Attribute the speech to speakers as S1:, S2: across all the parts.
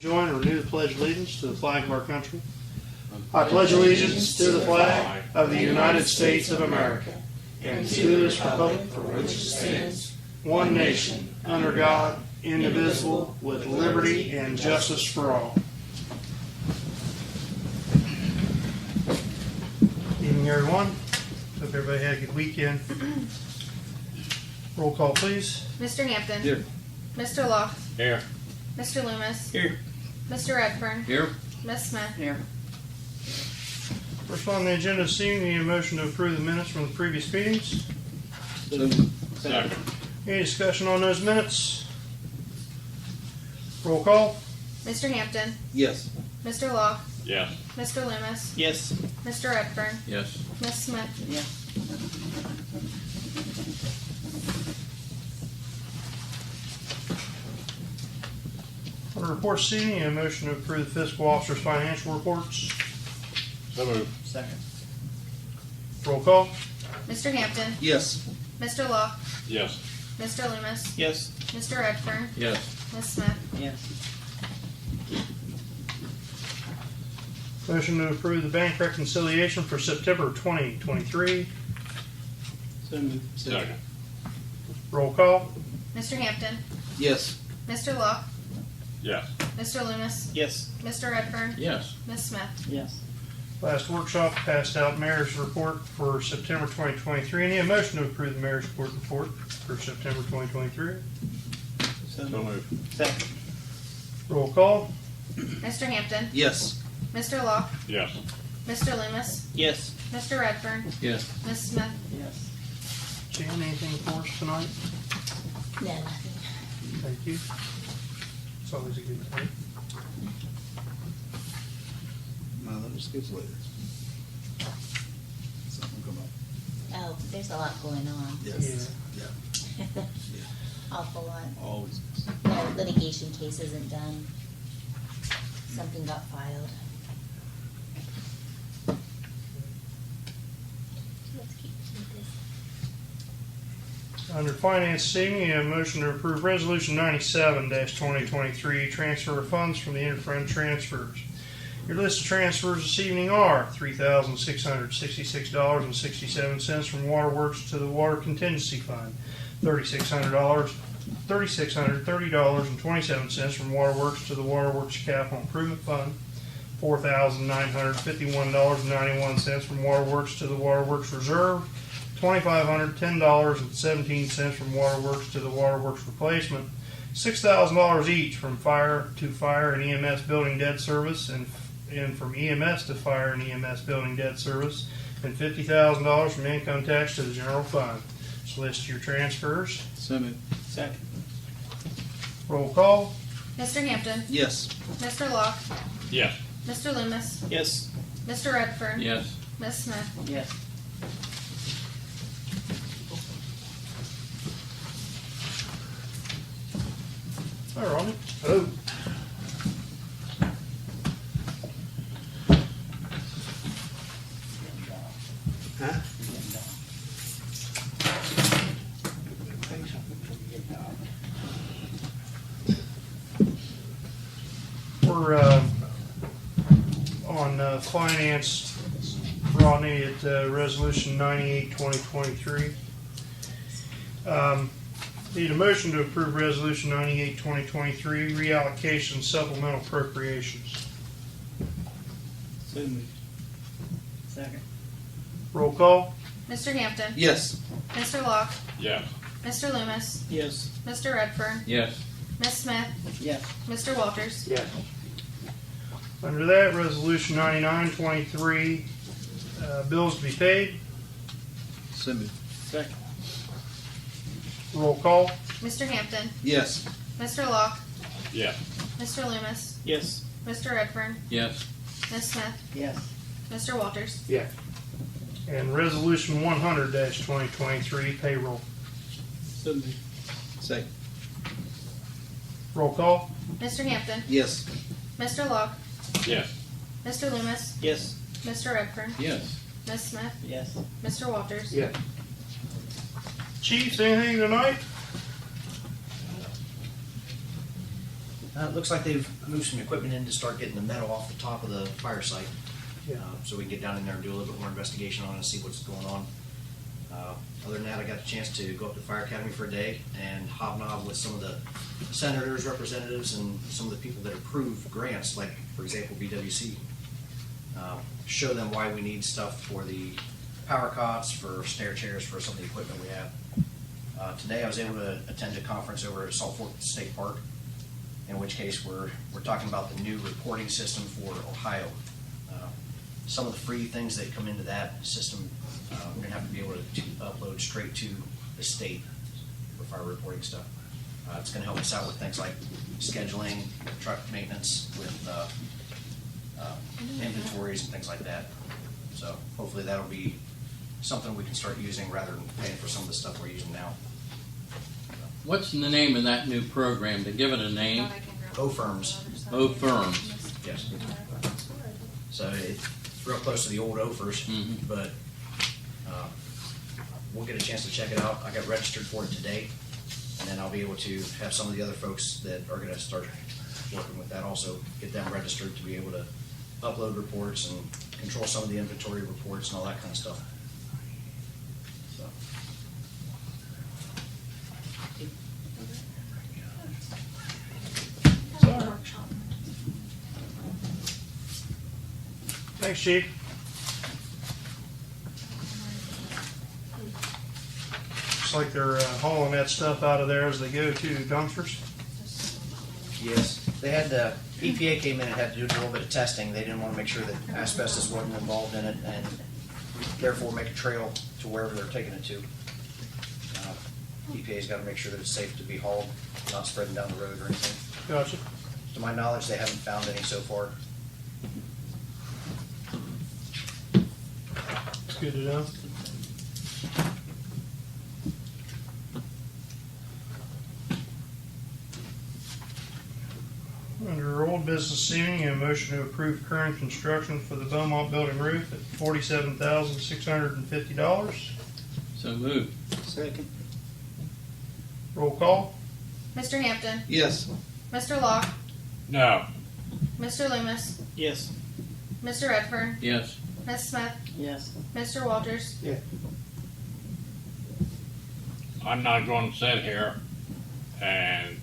S1: Join and renew the Pledge of Allegiance to the flag of our country. I pledge allegiance to the flag of the United States of America and to this republic for which it stands, one nation, under God, indivisible, with liberty and justice for all. Evening, everyone. Hope everybody had a good weekend. Roll call, please.
S2: Mr. Hampton.
S3: Here.
S2: Mr. Locke.
S3: Here.
S2: Mr. Loomis.
S3: Here.
S2: Mr. Redfern.
S3: Here.
S2: Ms. Smith.
S3: Here.
S1: First on the agenda this evening, we need a motion to approve the minutes from the previous meetings.
S3: Second.
S1: Any discussion on those minutes? Roll call.
S2: Mr. Hampton.
S3: Yes.
S2: Mr. Locke.
S3: Yes.
S2: Mr. Loomis.
S3: Yes.
S2: Mr. Redfern.
S3: Yes.
S2: Ms. Smith.
S3: Yes.
S1: On the reports this evening, a motion to approve the fiscal officer's financial reports.
S3: So moved. Second.
S1: Roll call.
S2: Mr. Hampton.
S3: Yes.
S2: Mr. Locke.
S3: Yes.
S2: Mr. Loomis.
S3: Yes.
S2: Mr. Redfern.
S3: Yes.
S2: Ms. Smith.
S3: Yes.
S1: Motion to approve the bank reconciliation for September 2023.
S3: So moved. Second.
S1: Roll call.
S2: Mr. Hampton.
S3: Yes.
S2: Mr. Locke.
S3: Yes.
S2: Mr. Loomis.
S3: Yes.
S2: Mr. Redfern.
S3: Yes.
S2: Ms. Smith.
S3: Yes.
S1: Last workshop passed out mayor's report for September 2023. Any motion to approve the mayor's report for September 2023.
S3: So moved. Second.
S1: Roll call.
S2: Mr. Hampton.
S3: Yes.
S2: Mr. Locke.
S3: Yes.
S2: Mr. Loomis.
S3: Yes.
S2: Mr. Redfern.
S3: Yes.
S2: Ms. Smith.
S3: Yes.
S1: Jan, anything for us tonight?
S4: No, nothing.
S1: Thank you. It's always a good thing.
S5: No, that just gets later. Something will come up.
S4: Oh, there's a lot going on.
S5: Yes. Yeah.
S4: Awful lot.
S5: Always is.
S4: The litigation case isn't done. Something got filed. Let's keep this.
S1: Under finance this evening, a motion to approve resolution 97-2023, transfer of funds from the interfund transfers. Your list of transfers this evening are $3,666.67 from Waterworks to the Water Contingency Fund, $3,630.27 from Waterworks to the Waterworks Capital Improvement Fund, $4,951.91 from Waterworks to the Waterworks Reserve, $2,510.17 from Waterworks to the Waterworks Replacement, $6,000 each from Fire to Fire and EMS Building Debt Service and from EMS to Fire and EMS Building Debt Service, and $50,000 from Income Tax to the General Fund. Just list your transfers.
S3: So moved. Second.
S1: Roll call.
S2: Mr. Hampton.
S3: Yes.
S2: Mr. Locke.
S3: Yes.
S2: Mr. Loomis.
S3: Yes.
S2: Mr. Redfern.
S3: Yes.
S2: Ms. Smith.
S3: Yes.
S1: Hi, Ronnie. Hello. Huh? We're on finance, Rodney, at resolution 98-2023. Need a motion to approve resolution 98-2023, reallocation supplemental appropriations.
S3: So moved. Second.
S1: Roll call.
S2: Mr. Hampton.
S3: Yes.
S2: Mr. Locke.
S3: Yes.
S2: Mr. Loomis.
S3: Yes.
S2: Mr. Redfern.
S3: Yes.
S2: Ms. Smith.
S3: Yes.
S2: Mr. Walters.
S1: Yes. Under that, resolution 99-23, bills to be paid.
S3: So moved. Second.
S1: Roll call.
S2: Mr. Hampton.
S3: Yes.
S2: Mr. Locke.
S3: Yes.
S2: Mr. Loomis.
S3: Yes.
S2: Mr. Redfern.
S3: Yes.
S2: Ms. Smith.
S3: Yes.
S2: Mr. Walters.
S1: Yeah. And resolution 100-2023, payroll.
S3: So moved. Second.
S1: Roll call.
S2: Mr. Hampton.
S3: Yes.
S2: Mr. Locke.
S3: Yes.
S2: Mr. Loomis.
S3: Yes.
S2: Mr. Redfern.
S3: Yes.
S2: Ms. Smith.
S3: Yes.
S2: Mr. Walters.
S1: Yeah. Chiefs, anything tonight?
S6: It looks like they've moved some equipment in to start getting the metal off the top of the fire site. So we can get down in there and do a little bit more investigation on it and see what's going on. Other than that, I got a chance to go up to the Fire Academy for a day and hobnob with some of the senators, representatives, and some of the people that approve grants, like, for example, BWC. Show them why we need stuff for the power cots, for stair chairs, for some of the equipment we have. Today I was able to attend a conference over at Salt Fork State Park, in which case we're talking about the new reporting system for Ohio. Some of the free things that come into that system, we're gonna have to be able to upload straight to the state for fire reporting stuff. It's gonna help us out with things like scheduling, truck maintenance, with inventories and things like that. So hopefully that'll be something we can start using rather than paying for some of the stuff we're using now.
S3: What's the name of that new program? To give it a name?
S6: O-Firms.
S3: O-Firms.
S6: Yes. So it's real close to the old Ophers, but we'll get a chance to check it out. I got registered for it today, and then I'll be able to have some of the other folks that are going to start working with that also, get them registered to be able to upload reports and control some of the inventory reports and all that kind of stuff. So.
S1: Thanks, Chief. Looks like they're hauling that stuff out of there as they go to dumpsters.
S6: Yes, they had the EPA came in and had to do a little bit of testing. They didn't want to make sure that asbestos wasn't involved in it, and therefore make a trail to wherever they're taking it to. EPA's got to make sure that it's safe to be hauled, not spreading down the road or anything.
S1: Gotcha.
S6: To my knowledge, they haven't found any so far.
S1: It's good to know. Under old business this evening, a motion to approve Kern construction for the Beaumont building roof at $47,650.
S3: So moved.
S5: Second.
S1: Roll call.
S2: Mr. Hampton,
S5: Yes.
S2: Mr. Locke,
S3: No.
S2: Mr. Loomis,
S3: Yes.
S2: Mr. Redfern,
S3: Yes.
S2: Ms. Smith,
S4: Yes.
S2: Mr. Walters.
S5: Yeah.
S3: I'm not going to sit here and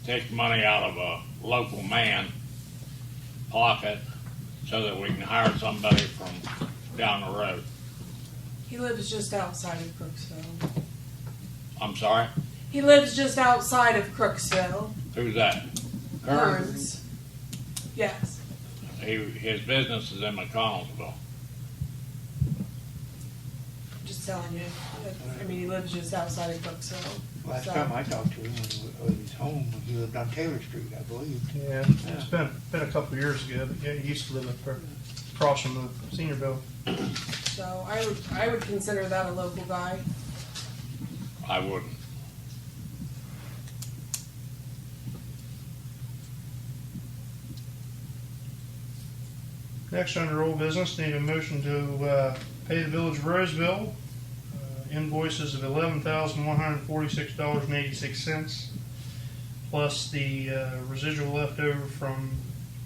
S3: take money out of a local man pocket so that we can hire somebody from down the road.
S7: He lives just outside of Crooksville.
S3: I'm sorry?
S7: He lives just outside of Crooksville.
S3: Who's that? Kern?
S7: Burns. Yes.
S3: His business is in McConnellsville.
S7: Just telling you. I mean, he lives just outside of Crooksville.
S8: Last
S7: So-
S8: time I talked to him when he was home, he lived on Taylor Street, I believe.
S1: Yeah, it's been a couple of years ago, but yeah, he used to live up there, across from the senior building.
S7: So I would consider that a local guy.
S3: I wouldn't.
S1: Next, under old business, need a motion to pay the village of Roseville invoices of $11,146.86, plus the residual left over from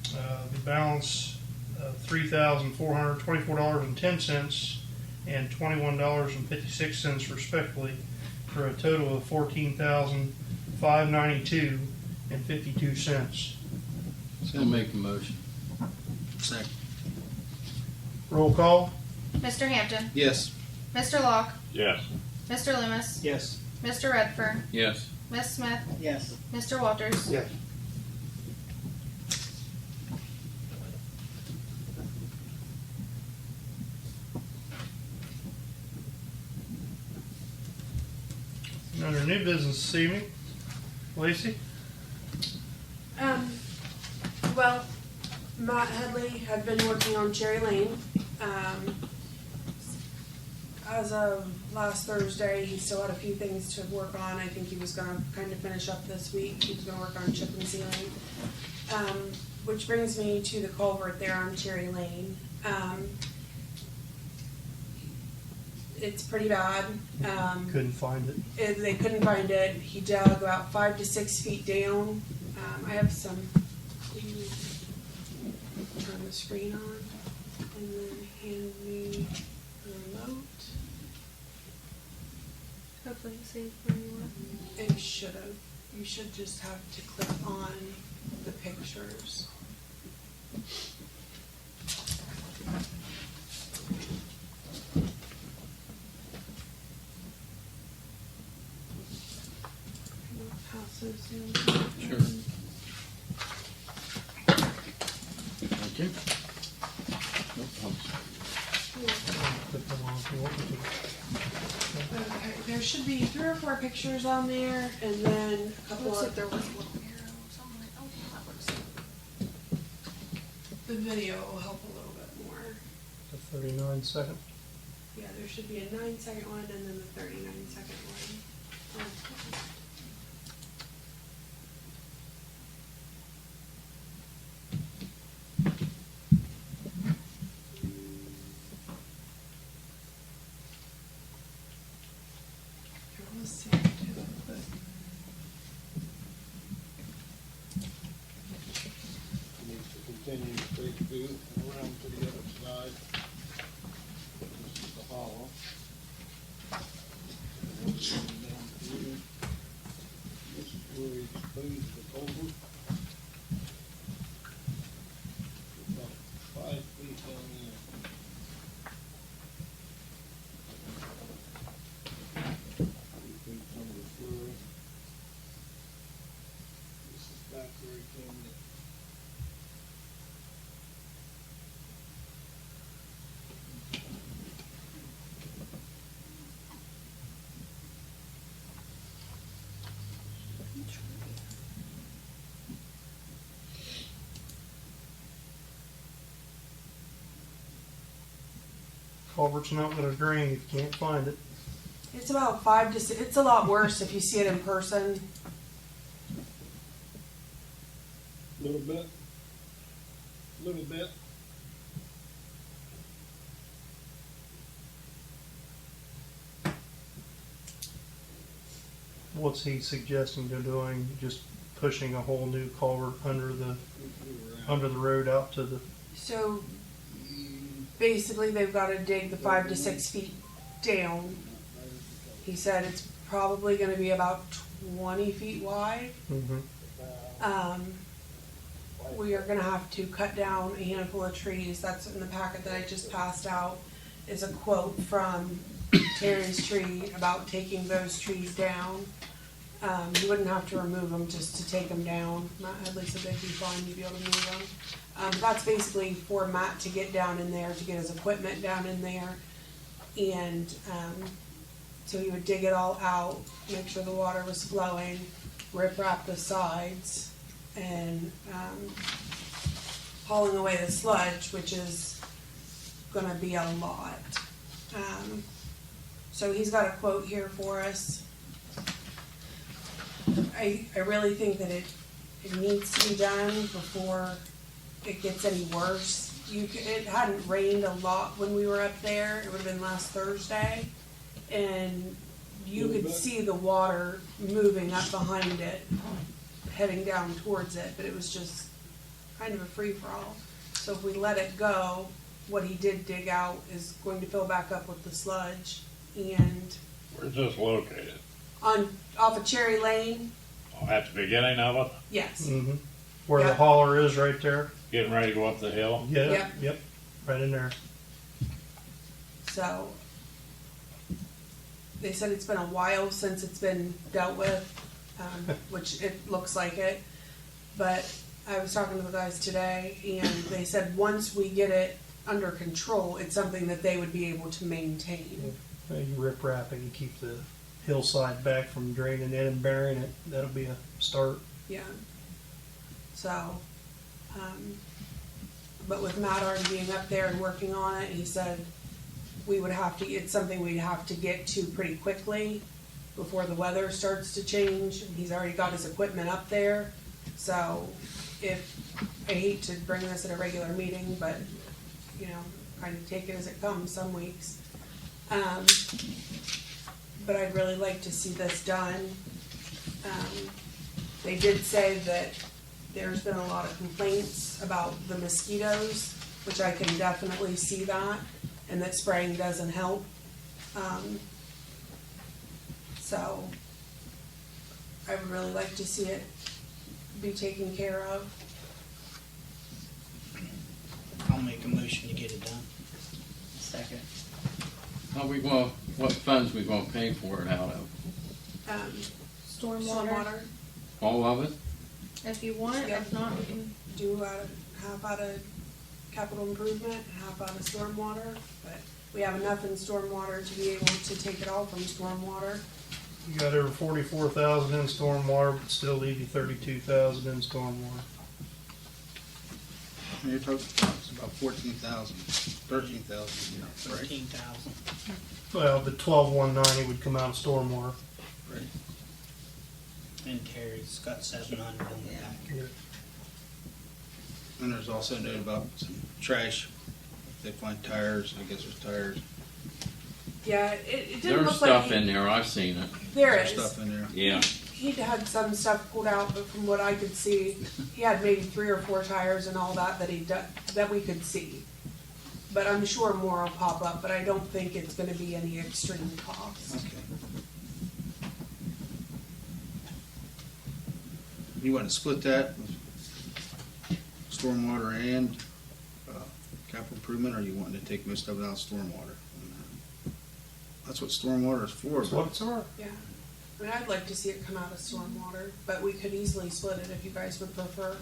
S1: the balance of $3,424.10 and $21.56 respectively, for a total of $14,592.52.
S3: I'll make the motion.
S5: Second.
S1: Roll call.
S2: Mr. Hampton,
S5: Yes.
S2: Mr. Locke,
S3: Yes.
S2: Mr. Loomis,
S5: Yes.
S2: Mr. Redfern,
S3: Yes.
S2: Ms. Smith,
S5: Yes.
S2: Mr. Walters.
S8: Yes.
S1: Under new business this evening, Lacey?
S7: Well, Matt Headley had been working on Cherry Lane. As of last Thursday, he still had a few things to work on. I think he was gonna kind of finish up this week. He was gonna work on chip and sealing. Which brings me to the culvert there on Cherry Lane. It's pretty bad.
S1: Couldn't find it.
S7: They couldn't find it. He dug about 5 to 6 feet down. I have some, turn the screen on, and then hand me the remote.
S2: Hopefully you saved where you were.
S7: It should have. You should just have to click on the pictures. Pass those in.
S5: Sure. Thank you. No problem.
S1: Put them on if you want me to.
S7: Okay, there should be 3 or 4 pictures on there, and then a couple
S2: Looks like
S7: of,
S2: there was a little arrow or something like, oh, that looks good.
S7: the video will help a little bit more.
S1: The 39-second.
S7: Yeah, there should be a 9-second one and then the 39-second one. Oh. It was saved to it, but
S5: Needs to continue straight through and around to the other side. This is the hollow. And then down through. This is where he exposed the culvert. About 5 feet down there. Feet from the floor. This is back where he came in.
S1: Culvert's not gonna drain if you can't find it.
S7: it's about 5 to 6. It's a lot worse if you see it in person.
S5: Little bit. Little bit.
S1: What's he suggesting to doing? Just pushing a whole new culvert under the road out to the,
S7: So basically, they've got to dig the 5 to 6 feet down. He said it's probably going to be about 20 feet wide. We are going to have to cut down a handful of trees. That's in the packet that I just passed out. Is a quote from Terry's Tree about taking those trees down. You wouldn't have to remove them just to take them down. Matt Headley said they'd be fine, you'd be able to move them. That's basically for Matt to get down in there, to get his equipment down in there. And so he would dig it all out, make sure the water was flowing, rip wrap the sides, and hauling away the sludge, which is gonna be a lot. So he's got a quote here for us. I really think that it needs to be done before it gets any worse. It hadn't rained a lot when we were up there. It would have been last Thursday. And you could see the water moving up behind it, heading down towards it, but it was just kind of a free-for-all. So if we let it go, what he did dig out is going to fill back up with the sludge. And
S3: Where's this located?
S7: off of Cherry Lane,
S3: Oh, at the beginning of it,
S7: yes.
S1: where the
S7: Yeah.
S1: holler is right there.
S3: getting ready to go up the hill?
S1: Yeah,
S7: Yep.
S1: yep, right in there.
S7: So they said it's been a while since it's been dealt with, which it looks like it. But I was talking to the guys today, and they said once we get it under control, it's something that they would be able to maintain.
S1: You rip wrap it, you keep the hillside back from draining in and burying it. That'll be a start.
S7: Yeah. So, but with Matt already being up there and working on it, he said we would have to, it's something we'd have to get to pretty quickly before the weather starts to change. And he's already got his equipment up there. So I hate to bring this at a regular meeting, but, you know, kind of take it as it comes some weeks. But I'd really like to see this done. They did say that there's been a lot of complaints about the mosquitoes, which I can definitely see that, and that spraying doesn't help. So I would really like to see it be taken care of.
S9: I'll make a motion to get it done.
S10: Second.
S3: What funds we gonna pay for it out of?
S7: Stormwater,
S2: Stormwater,
S3: All of it?
S2: if you want,
S7: Yep.
S2: if not, we can,
S7: do half out of capital improvement, half out of stormwater, but we have enough in stormwater to be able to take it all from stormwater.
S1: You got over 44,000 in stormwater, but still leave you 32,000 in stormwater.
S5: You're talking, it's about 14,000, 13,000, right?
S9: 13,000.
S1: Well, the 12,190 would come out of stormwater.
S5: Right.
S9: And Terry's got 700 in the back.
S5: And there's also a note about some trash. If they find tires, I guess there's tires.
S7: Yeah, it didn't
S3: There's
S7: look
S3: stuff
S7: like
S3: in there, I've seen it.
S7: there
S5: There's
S7: is.
S5: stuff in there.
S3: Yeah.
S7: He'd had some stuff pulled out, but from what I could see, he had maybe 3 or 4 tires and all that that we could see. But I'm sure more will pop up, but I don't think it's gonna be any extreme cost.
S5: Okay. You want to split that with stormwater and capital improvement, or you want to take most of it out of stormwater? That's what stormwater is for.
S1: That's what it's for.
S7: Yeah, I mean, I'd like to see it come out of stormwater, but we could easily split it if you guys would prefer.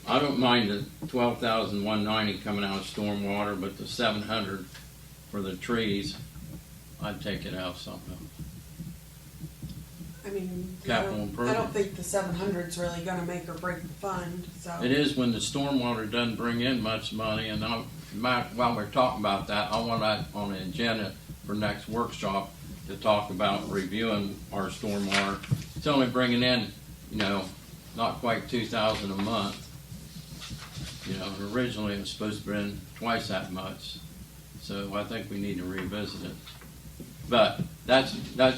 S3: I don't mind the 12,190 coming out of stormwater, but the 700 for the trees, I'd take it out somehow.
S7: I mean,
S3: Capital
S7: I don't
S3: improvement.
S7: think the 700's really gonna make or break the fund, so.
S3: It is when the stormwater doesn't bring in much money, and while we're talking about that, I want that on the agenda for next workshop to talk about reviewing our stormwater. It's only bringing in, not quite 2,000 a month. Originally it was supposed to bring twice that much, so I think we need to revisit it. But that's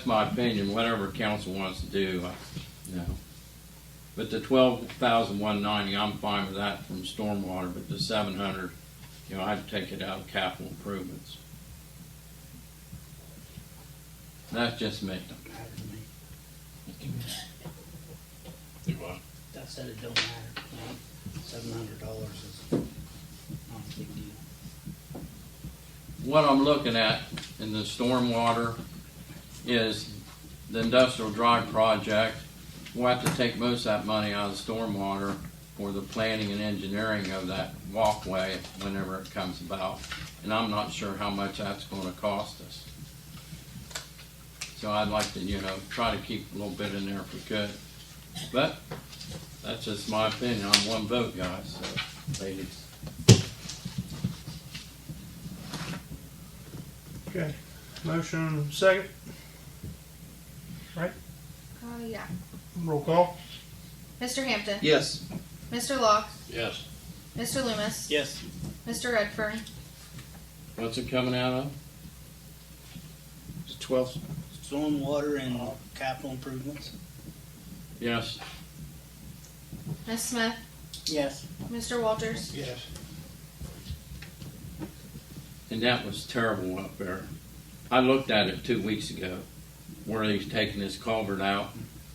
S3: my opinion. Whatever council wants to do, But the 12,190, I'm fine with that from stormwater. But the 700, I'd take it out of capital improvements. That's just me.
S9: Don't matter to me.
S3: Do what?
S9: That said, it don't matter. $700 is not a big deal.
S3: What I'm looking at in the stormwater is the industrial drive project. We'll have to take most of that money out of stormwater for the planning and engineering of that walkway whenever it comes about. And I'm not sure how much that's going to cost us. So I'd like to, try to keep a little bit in there if we could. But that's just my opinion. I'm one vote, guys, so ladies.
S1: Okay, motion second. Right,
S2: yeah.
S1: roll call.
S2: Mr. Hampton.
S5: Yes.
S2: Mr. Locke.
S3: Yes.
S2: Mr. Loomis.
S9: Yes.
S2: Mr. Redfern.
S3: What's it coming out of?
S5: It's 12.
S9: Stormwater and capital improvements.
S3: Yes.
S2: Ms. Smith.
S9: Yes.
S2: Mr. Walters.
S8: Yes.
S3: And that was terrible up there. I looked at it 2 weeks ago, where he's taking his culvert out.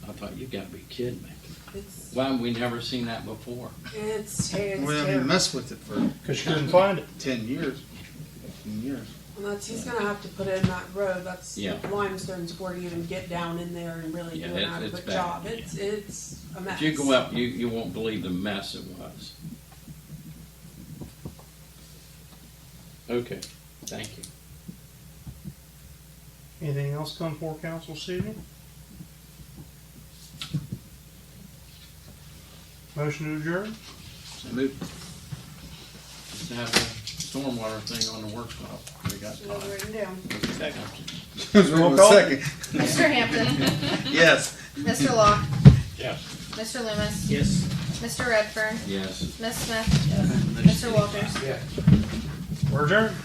S3: I thought, you gotta be kidding me.
S7: It's,
S3: Why have we never seen that before?
S7: it's
S5: We haven't even
S7: terrible.
S5: messed with it for
S1: Because you couldn't find it.
S5: 10 years. 15 years.
S7: Well, he's gonna have to put in that road, that's
S3: Yeah.
S7: limestone's before you even get down in there and really
S3: Yeah,
S7: do an
S3: it's
S7: adequate
S3: bad.
S7: job. It's a mess.
S3: If you go up, you won't believe the mess it was. Okay, thank you.
S1: Anything else come before council this evening? Motion to adjourn?
S5: So moved.
S3: Just have a stormwater thing on the workshop. We got
S7: Should have
S3: time.
S7: written down.
S1: Roll call.
S5: Second.
S2: Mr. Hampton.
S5: Yes.
S2: Mr. Locke.
S3: Yes.
S2: Mr. Loomis.
S9: Yes.
S2: Mr. Redfern.
S3: Yes.
S2: Ms. Smith. Mr. Walters.
S1: We're adjourned.